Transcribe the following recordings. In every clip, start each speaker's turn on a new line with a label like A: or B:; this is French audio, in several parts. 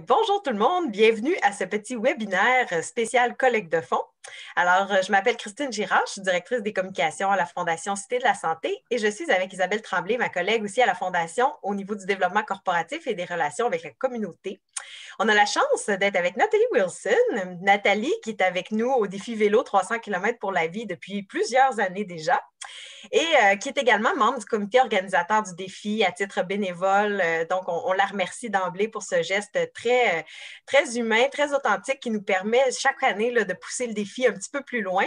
A: Bonjour tout le monde, bienvenue à ce petit webinaire spécial collecte de fonds. Alors, je m'appelle Christine Girard, je suis directrice des communications à la Fondation Cité de la Santé et je suis avec Isabelle Tremblay, ma collègue aussi à la Fondation au niveau du développement corporatif et des relations avec la communauté. On a la chance d'être avec Nathalie Wilson. Nathalie qui est avec nous au défi vélo 300 km pour la vie depuis plusieurs années déjà et qui est également membre du comité organisateur du défi à titre bénévole. Donc, on la remercie d'emblée pour ce geste très humain, très authentique qui nous permet chaque année là, de pousser le défi un petit peu plus loin.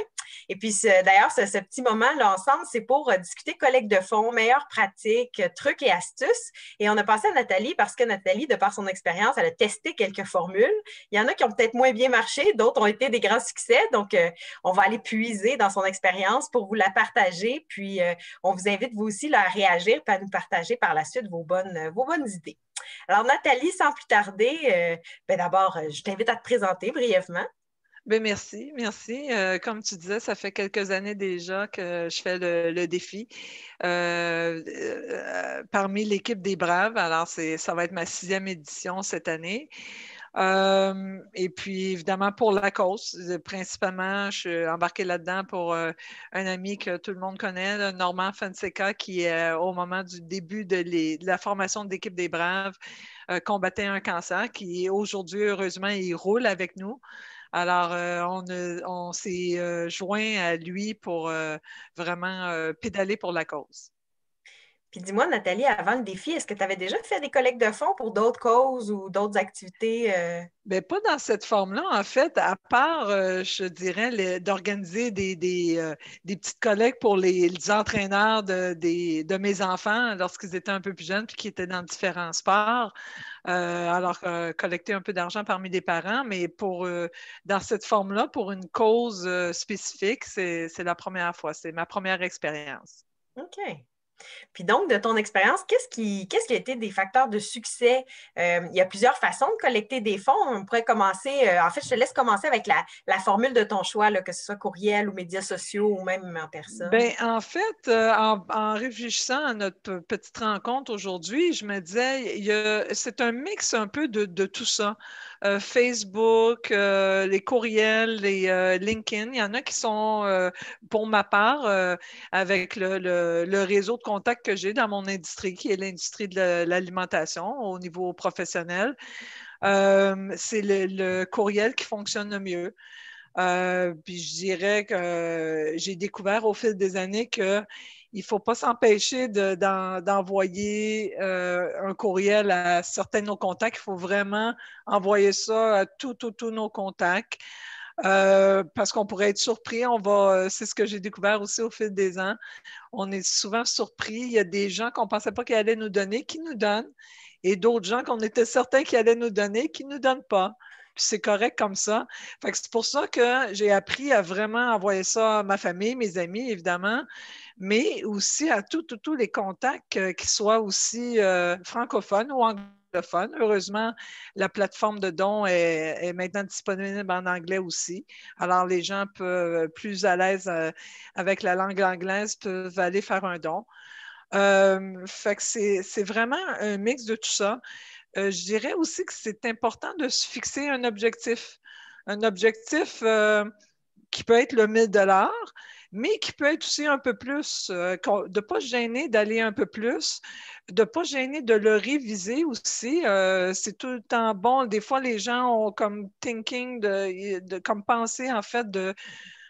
A: Et puis, d'ailleurs, ce petit moment-là ensemble, c'est pour discuter collecte de fonds, meilleures pratiques, trucs et astuces. Et on a pensé à Nathalie parce que Nathalie, de par son expérience, elle a testé quelques formules. Il y en a qui ont peut-être moins bien marché, d'autres ont été des grands succès. Donc, on va aller puiser dans son expérience pour vous la partager. Puis, on vous invite, vous aussi, là, à réagir et à nous partager par la suite vos bonnes idées. Alors, Nathalie, sans plus tarder, d'abord, je t'invite à te présenter brièvement.
B: Bien, merci, merci. Comme tu disais, ça fait quelques années déjà que je fais le défi parmi l'équipe des Braves. Alors, ça va être ma 6e édition cette année. Et puis, évidemment, pour la cause, principalement, je suis embarquée là-dedans pour un ami que tout le monde connaît, là, Normand Fonseca, qui, au moment du début de la formation de l'équipe des Braves, combattait un cancer, qui aujourd'hui, heureusement, il roule avec nous. Alors, on s'est joint à lui pour vraiment pédaler pour la cause.
A: Puis dis-moi, Nathalie, avant le défi, est-ce que tu avais déjà fait des collectes de fonds pour d'autres causes ou d'autres activités?
B: Bien, pas dans cette forme-là, en fait, à part, je dirais, d'organiser des petites collectes pour les entraîneurs de mes enfants lorsqu'ils étaient un peu plus jeunes puis qui étaient dans différents sports. Alors, collecter un peu d'argent parmi les parents, mais dans cette forme-là, pour une cause spécifique, c'est la première fois. C'est ma première expérience.
A: OK. Puis donc, de ton expérience, qu'est-ce qui a été des facteurs de succès? Il y a plusieurs façons de collecter des fonds. On pourrait commencer, en fait, je te laisse commencer avec la formule de ton choix, là, que ce soit courriel ou médias sociaux ou même en personne.
B: Ben, en fait, en réfléchissant à notre petite rencontre aujourd'hui, je me disais, c'est un mix un peu de tout ça. Facebook, les courriels, les LinkedIn, il y en a qui sont, pour ma part, avec le réseau de contacts que j'ai dans mon industrie, qui est l'industrie de l'alimentation au niveau professionnel. C'est le courriel qui fonctionne le mieux. Puis je dirais que j'ai découvert au fil des années qu'il ne faut pas s'empêcher d'envoyer un courriel à certains de nos contacts. Il faut vraiment envoyer ça à tous nos contacts. Parce qu'on pourrait être surpris. C'est ce que j'ai découvert aussi au fil des ans. On est souvent surpris. Il y a des gens qu'on ne pensait pas qu'ils allaient nous donner, qui nous donnent, et d'autres gens qu'on était certains qu'ils allaient nous donner, qui ne nous donnent pas. Puis c'est correct comme ça. Fait que c'est pour ça que j'ai appris à vraiment envoyer ça à ma famille, mes amis, évidemment, mais aussi à tous les contacts qui soient aussi francophones ou anglophones. Heureusement, la plateforme de dons est maintenant disponible en anglais aussi. Alors, les gens peuvent, plus à l'aise avec la langue anglaise, peuvent aller faire un don. Fait que c'est vraiment un mix de tout ça. Je dirais aussi que c'est important de se fixer un objectif. Un objectif qui peut être le 1000 $, mais qui peut être aussi un peu plus, de ne pas se gêner d'aller un peu plus, de ne pas se gêner de le réviser aussi. C'est tout le temps bon. Des fois, les gens ont comme thinking, comme pensée, en fait, de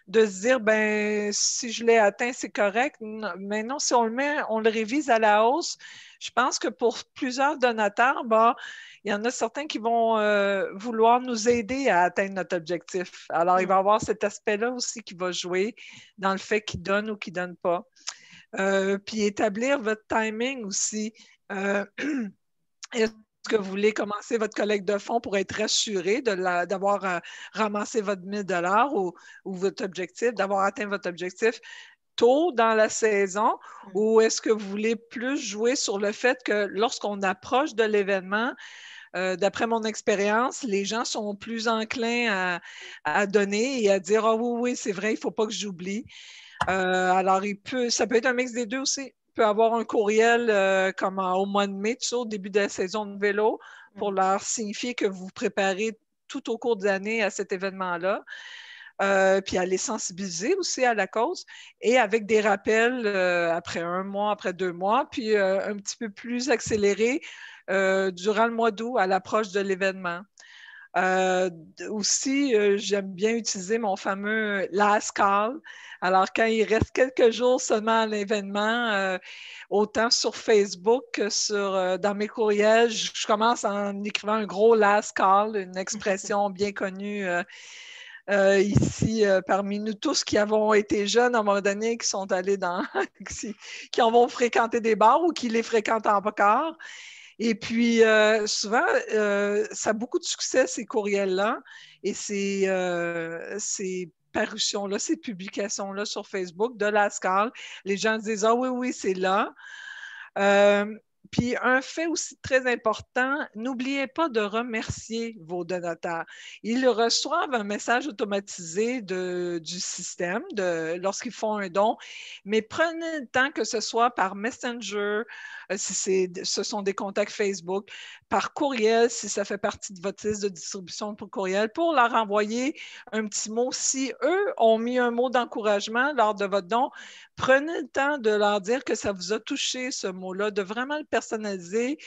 B: se dire, ben, si je l'ai atteint, c'est correct. Non, mais non, si on le révise à la hausse, je pense que pour plusieurs donateurs, ben, il y en a certains qui vont vouloir nous aider à atteindre notre objectif. Alors, il va y avoir cet aspect-là aussi qui va jouer dans le fait qu'ils donnent ou qu'ils ne donnent pas. Puis établir votre timing aussi. Est-ce que vous voulez commencer votre collecte de fonds pour être rassuré d'avoir ramassé votre 1000 $ ou votre objectif, d'avoir atteint votre objectif tôt dans la saison, ou est-ce que vous voulez plus jouer sur le fait que lorsqu'on approche de l'événement, d'après mon expérience, les gens sont plus enclins à donner et à dire « Ah oui, oui, c'est vrai, il ne faut pas que j'oublie. » Alors, ça peut être un mix des deux aussi. peux avoir un courriel comme au mois de mai, tout ça, au début de la saison de vélo, pour leur signifier que vous vous préparez tout au cours de l'année à cet événement-là. Puis à les sensibiliser aussi à la cause, et avec des rappels après 1 mois, après 2 mois, puis un petit peu plus accéléré durant le mois d'août à l'approche de l'événement. Aussi, j'aime bien utiliser mon fameux last call. Alors, quand il reste quelques jours seulement à l'événement, autant sur Facebook que dans mes courriels, je commence en écrivant un gros last call, une expression bien connue ici parmi nous tous qui avons été jeunes à un moment donné, qui sont allés qui en vont fréquenter des bars ou qui les fréquentent encore. Et puis, souvent, ça a beaucoup de succès, ces courriels-là et ces parutions-là, ces publications-là sur Facebook de la SCAL. Les gens disent, ah oui, oui, c'est là. Puis un fait aussi très important, n'oubliez pas de remercier vos donateurs. Ils reçoivent un message automatisé du système lorsqu'ils font un don, mais prenez le temps, que ce soit par Messenger, si ce sont des contacts Facebook, par courriel, si ça fait partie de votre liste de distribution pour courriel, pour leur envoyer un petit mot. Si eux ont mis un mot d'encouragement lors de votre don, prenez le temps de leur dire que ça vous a touché, ce mot-là, de vraiment le personnaliser,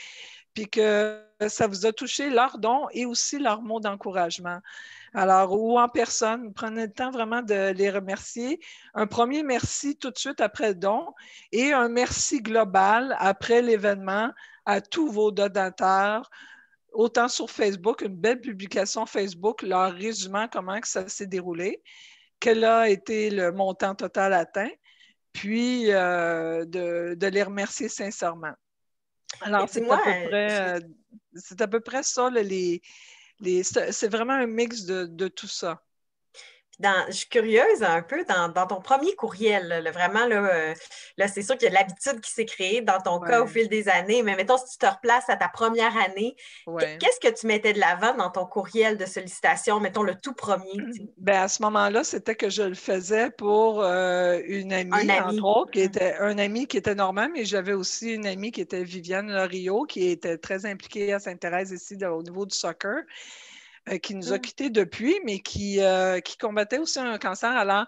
B: puis que ça vous a touché leur don et aussi leur mot d'encouragement. Alors, ou en personne, prenez le temps vraiment de les remercier. Un premier merci tout de suite après le don et un merci global après l'événement à tous vos donateurs, autant sur Facebook, une belle publication Facebook, leur résumant comment que ça s'est déroulé, quel a été le montant total atteint, puis de les remercier sincèrement. Alors, c'est à peu près ça, c'est vraiment un mix de tout ça.
A: Je suis curieuse un peu dans ton premier courriel, là, vraiment, là, c'est sûr qu'il y a de l'habitude qui s'est créée dans ton cas au
B: Ouais.
A: fil des années, mais mettons, si tu te replaces à ta première année,
B: Ouais.
A: qu'est-ce que tu mettais de l'avant dans ton courriel de sollicitation, mettons le tout premier?
B: Ben, à ce moment-là, c'était que je le faisais pour une
A: Un
B: amie, entre
A: ami.
B: autres, qui était un ami qui était normand, mais j'avais aussi une amie qui était Viviane Loriot, qui était très impliquée à Sainte-Thérèse ici au niveau du soccer, qui nous a quittés depuis, mais qui combattait aussi un cancer. Alors,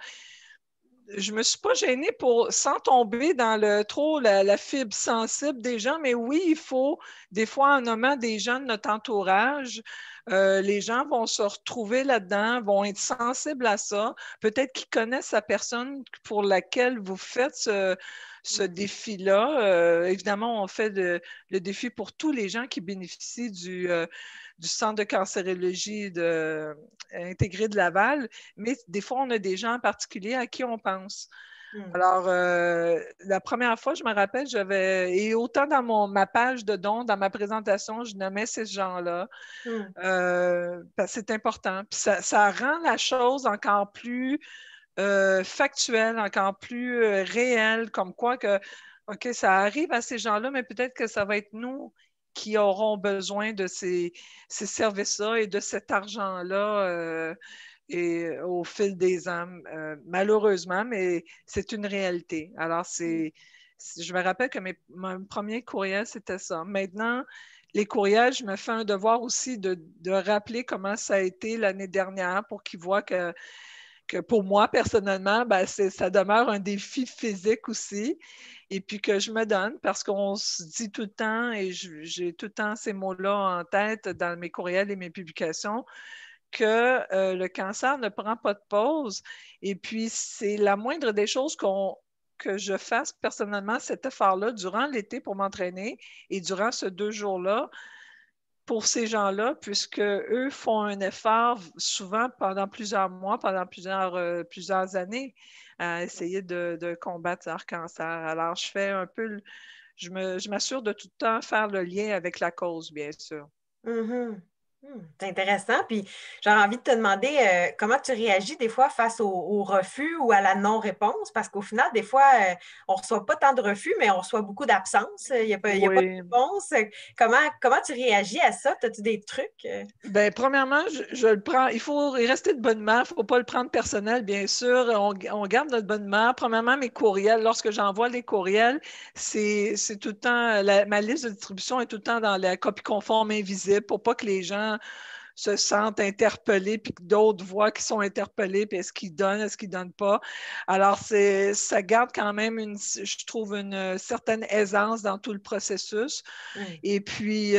B: je me suis pas gênée sans tomber dans la fibre sensible des gens, mais oui, il faut, des fois, en nommant des gens de notre entourage, les gens vont se retrouver là-dedans, vont être sensibles à ça. Peut-être qu'ils connaissent la personne pour laquelle vous faites ce défi-là. Évidemment, on fait le défi pour tous les gens qui bénéficient du Centre de cancérologie intégré de Laval, mais des fois, on a des gens en particulier à qui on pense. Alors, la première fois, je me rappelle, et autant dans ma page de dons, dans ma présentation, je nommais ces gens-là, parce que c'est important. Puis ça rend la chose encore plus factuelle, encore plus réelle, comme quoi que, OK, ça arrive à ces gens-là, mais peut-être que ça va être nous qui auront besoin de ces services-là et de cet argent-là et au fil des ans, malheureusement, mais c'est une réalité. Alors, je me rappelle que mon premier courriel, c'était ça. Maintenant, les courriels, je me fais un devoir aussi de rappeler comment ça a été l'année dernière pour qu'ils voient que pour moi, personnellement, ben, ça demeure un défi physique aussi. Et puis que je me donne parce qu'on se dit tout le temps, et j'ai tout le temps ces mots-là en tête dans mes courriels et mes publications, que le cancer ne prend pas de pause. Et puis, c'est la moindre des choses que je fasse personnellement cet effort-là durant l'été pour m'entraîner et durant ces 2 jours-là pour ces gens-là, puisque eux font un effort souvent pendant plusieurs mois, pendant plusieurs années à essayer de combattre leur cancer. Alors, je fais un peu, je m'assure de tout le temps faire le lien avec la cause, bien sûr.
A: Mm-hmm. C'est intéressant. Puis j'aurais envie de te demander comment tu réagis des fois face au refus ou à la non-réponse, parce qu'au final, des fois, on ne reçoit pas tant de refus, mais on reçoit beaucoup d'absence. Il y a pas de
B: Oui.
A: réponse. Comment tu réagis à ça? As-tu des trucs?
B: Ben, premièrement, je le prends. Il faut y rester de bonne humeur. Il ne faut pas le prendre personnel, bien sûr. On garde notre bonne humeur. Premièrement, mes courriels. Lorsque j'envoie les courriels, c'est tout le temps, ma liste de distribution est tout le temps dans la copie conforme invisible pour pas que les gens se sentent interpellés, puis que d'autres voient qu'ils sont interpellés, puis est-ce qu'ils donnent pas. Alors, ça garde quand même, je trouve, une certaine aisance dans tout le processus.
A: Hmm.
B: Et puis,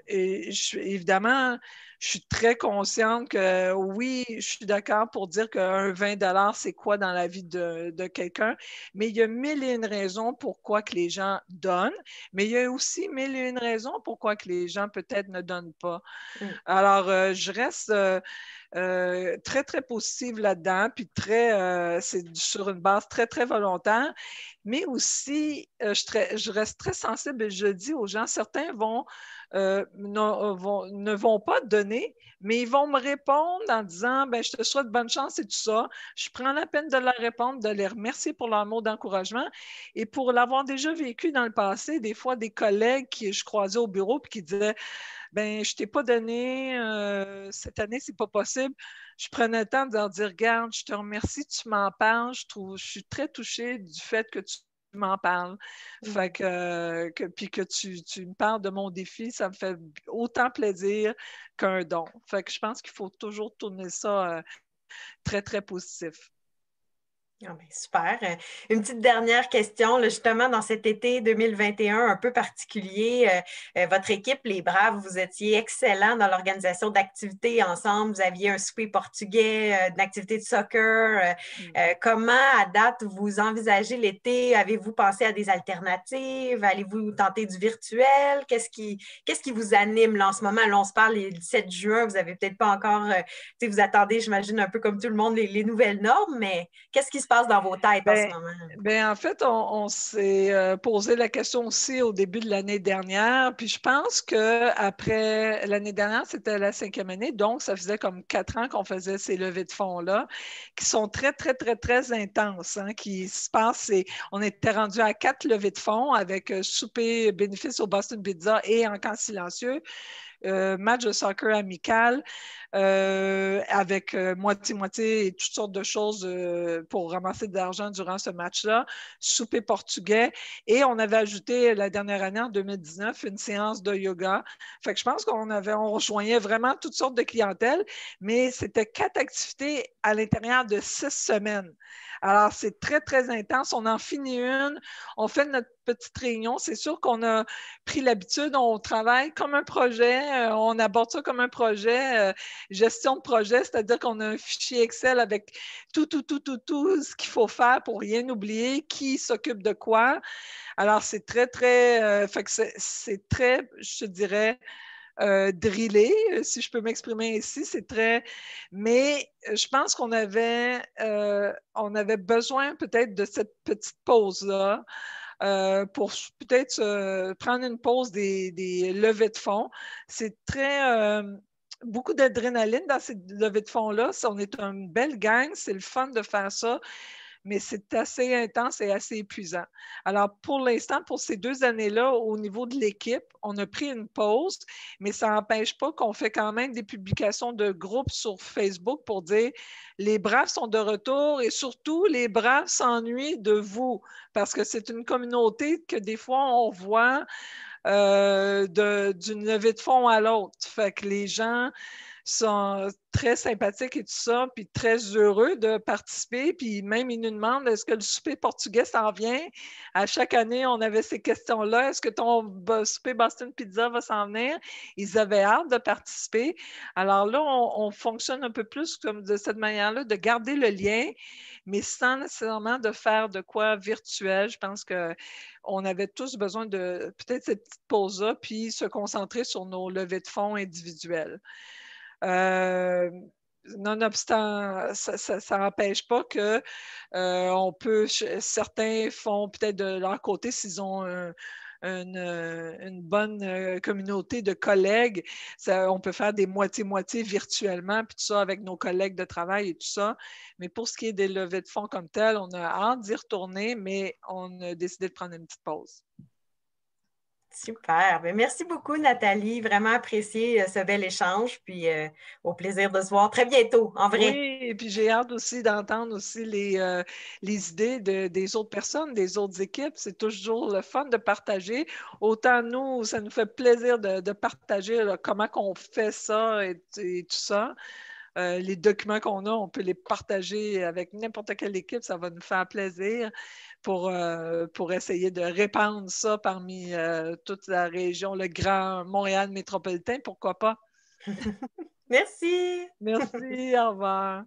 B: évidemment, je suis très consciente que oui, je suis d'accord pour dire qu'un 20 c'est quoi dans la vie de quelqu'un, mais il y a mille et une raisons pourquoi que les gens donnent, mais il y a aussi mille et une raisons pourquoi que les gens peut-être ne donnent pas.
A: Hmm.
B: Alors, je reste très, très positive là-dedans, puis c'est sur une base très, très volontaire, mais aussi, je reste très sensible et je dis aux gens, certains ne vont pas donner, mais ils vont me répondre en disant, ben, je te souhaite bonne chance et tout ça. Je prends la peine de leur répondre, de les remercier pour leur mot d'encouragement et pour l'avoir déjà vécu dans le passé, des fois, des collègues que je croisais au bureau puis qui disaient, ben, je t'ai pas donné, cette année, c'est pas possible. Je prenais le temps de leur dire, regarde, je te remercie, tu m'en parles. Je suis très touchée du fait que tu m'en parles. Fait
A: Hmm.
B: puis que tu me parles de mon défi, ça me fait autant plaisir qu'un don. Fait que je pense qu'il faut toujours tourner ça très, très positif.
A: Ah ben, super. Une petite dernière question, là, justement, dans cet été 2021 un peu particulier, votre équipe, les Braves, vous étiez excellents dans l'organisation d'activités ensemble. Vous aviez un souper portugais, une activité de soccer. Comment, à date, vous envisagez l'été? Avez-vous pensé à des alternatives? Allez-vous tenter du virtuel? Qu'est-ce qui vous anime là, en ce moment? Là, on se parle le 17 juin, vous n'avez peut-être pas encore, vous attendez, j'imagine, un peu comme tout le monde, les nouvelles normes, mais qu'est-ce qui se passe dans vos têtes en ce
B: Ben,
A: moment?
B: en fait, on s'est posé la question aussi au début de l'année dernière. Puis je pense qu'après l'année dernière, c'était la 5e année, donc ça faisait comme 4 ans qu'on faisait ces levées de fonds-là, qui sont très, très, très, très intenses, hein, qui se passent. On était rendu à 4 levées de fonds avec souper bénéfice au Boston Pizza et en camp silencieux. Match de soccer amical avec moitié-moitié et toutes sortes de choses pour ramasser de l'argent durant ce match-là, souper portugais et on avait ajouté la dernière année, en 2019, une séance de yoga. Fait que je pense on rejoignait vraiment toutes sortes de clientèles, mais c'était 4 activités à l'intérieur de 6 semaines. Alors, c'est très, très intense. On en finit une, on fait notre petite réunion. C'est sûr qu'on a pris l'habitude, on travaille comme un projet, on aborde ça comme un projet, gestion de projet, c'est-à-dire qu'on a un fichier Excel avec tout ce qu'il faut faire pour rien oublier, qui s'occupe de quoi. Alors, c'est très, très, fait que c'est très, je te dirais, drillé, si je peux m'exprimer ainsi, c'est très. Mais je pense on avait besoin peut-être de cette petite pause-là pour peut-être prendre une pause des levées de fonds. C'est très beaucoup d'adrénaline dans ces levées de fonds-là. On est une belle gang, c'est le fun de faire ça, mais c'est assez intense et assez épuisant. Alors, pour l'instant, pour ces 2 années-là, au niveau de l'équipe, on a pris une pause, mais ça n'empêche pas qu'on fait quand même des publications de groupe sur Facebook pour dire les Braves sont de retour et surtout, les Braves s'ennuient de vous parce que c'est une communauté que des fois, on voit d'une levée de fonds à l'autre. Fait que les gens sont très sympathiques et tout ça, puis très heureux de participer. Puis même, ils nous demandent est-ce que le souper portugais s'en vient? À chaque année, on avait ces questions-là. Est-ce que ton souper Boston Pizza va s'en venir? Ils avaient hâte de participer. Alors là, on fonctionne un peu plus comme de cette manière-là, de garder le lien, mais sans nécessairement de faire de quoi virtuel. Je pense qu'on avait tous besoin de peut-être cette petite pause-là, puis se concentrer sur nos levées de fonds individuelles. Euh, Nonobstant, ça n'empêche pas que certains font peut-être de leur côté s'ils ont une bonne communauté de collègues. On peut faire des moitié-moitié virtuellement, puis tout ça avec nos collègues de travail et tout ça. Mais pour ce qui est des levées de fonds comme tel, on a hâte d'y retourner, mais on a décidé de prendre une petite pause.
A: Super. Bien, merci beaucoup, Nathalie. Vraiment apprécié ce bel échange. Puis au plaisir de se voir très bientôt, en vrai.
B: Oui, et puis j'ai hâte aussi d'entendre aussi les idées des autres personnes, des autres équipes. C'est toujours le fun de partager. Autant nous, ça nous fait plaisir de partager là, comment on fait ça et tout ça. Les documents qu'on a, on peut les partager avec n'importe quelle équipe. Ça va nous faire plaisir pour essayer de répandre ça parmi toute la région, le Grand Montréal métropolitain. Pourquoi pas?
A: Merci.
B: Merci, au revoir.